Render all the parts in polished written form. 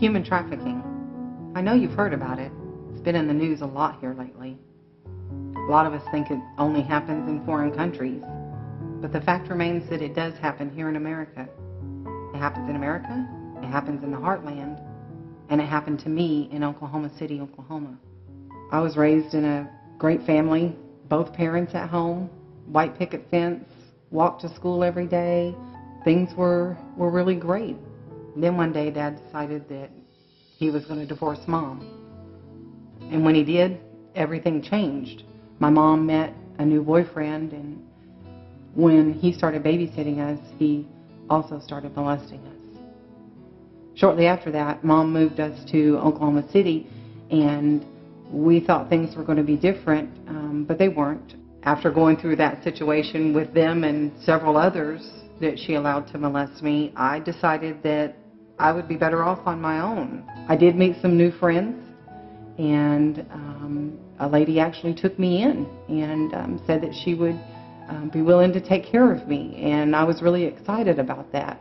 Human trafficking. I know you've heard about it. It's been in the news a lot here lately. A lot of us think it only happens in foreign countries, but the fact remains that it does happen here in America. It happens in America, it happens in the heartland, and it happened to me in Oklahoma City, Oklahoma. I was raised in a great family, both parents at home, white picket fence, walked to school every day. Things were really great. Then one day Dad decided that he was going to divorce Mom. And when he did, everything changed. My mom met a new boyfriend, and when he started babysitting us, he also started molesting us. Shortly after that, Mom moved us to Oklahoma City, and we thought things were going to be different, but they weren't. After going through that situation with them and several others that she allowed to molest me, I decided that I would be better off on my own. I did meet some new friends, and a lady actually took me in and said that she would be willing to take care of me, and I was really excited about that.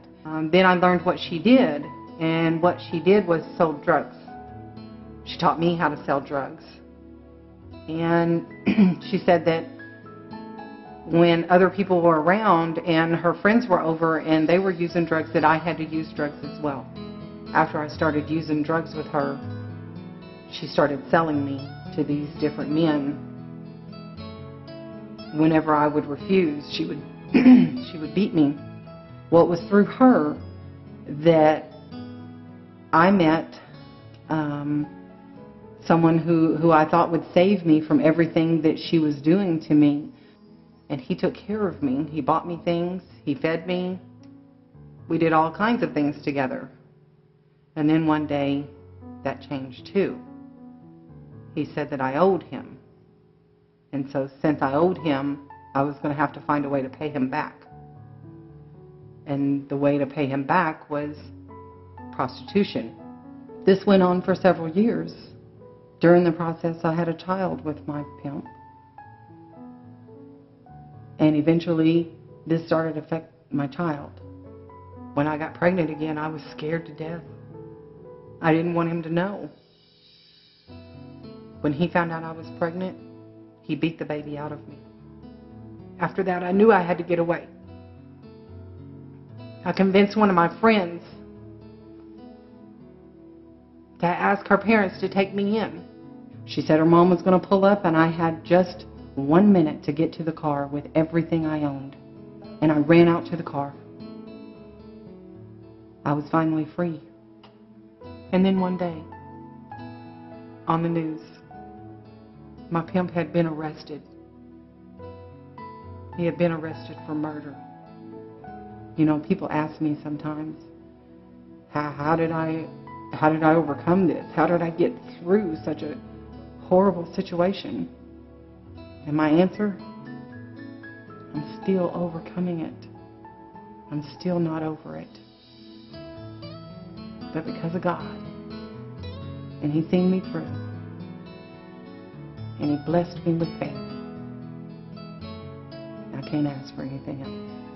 Then I learned what she did, and what she did was sold drugs. She taught me how to sell drugs, and she said that when other people were around and her friends were over and they were using drugs, that I had to use drugs as well. After I started using drugs with her, she started selling me to these different men. Whenever I would refuse, she would she would beat me. Well, it was through her that I met someone who I thought would save me from everything that she was doing to me. And he took care of me. He bought me things. He fed me. We did all kinds of things together. And then one day, that changed too. He said that I owed him. And so since I owed him, I was going to have to find a way to pay him back. And the way to pay him back was prostitution. This went on for several years. During the process, I had a child with my pimp. And eventually, this started to affect my child. When I got pregnant again, I was scared to death. I didn't want him to know. When he found out I was pregnant, he beat the baby out of me. After that, I knew I had to get away. I convinced one of my friends to ask her parents to take me in. She said her mom was going to pull up, and I had just 1 minute to get to the car with everything I owned. And I ran out to the car. I was finally free. And then one day, on the news, my pimp had been arrested. He had been arrested for murder. You know, people ask me sometimes, how did I overcome this? How did I get through such a horrible situation? And my answer, I'm still overcoming it. I'm still not over it. But because of God, and He's seen me through, and He blessed me with family, I can't ask for anything else.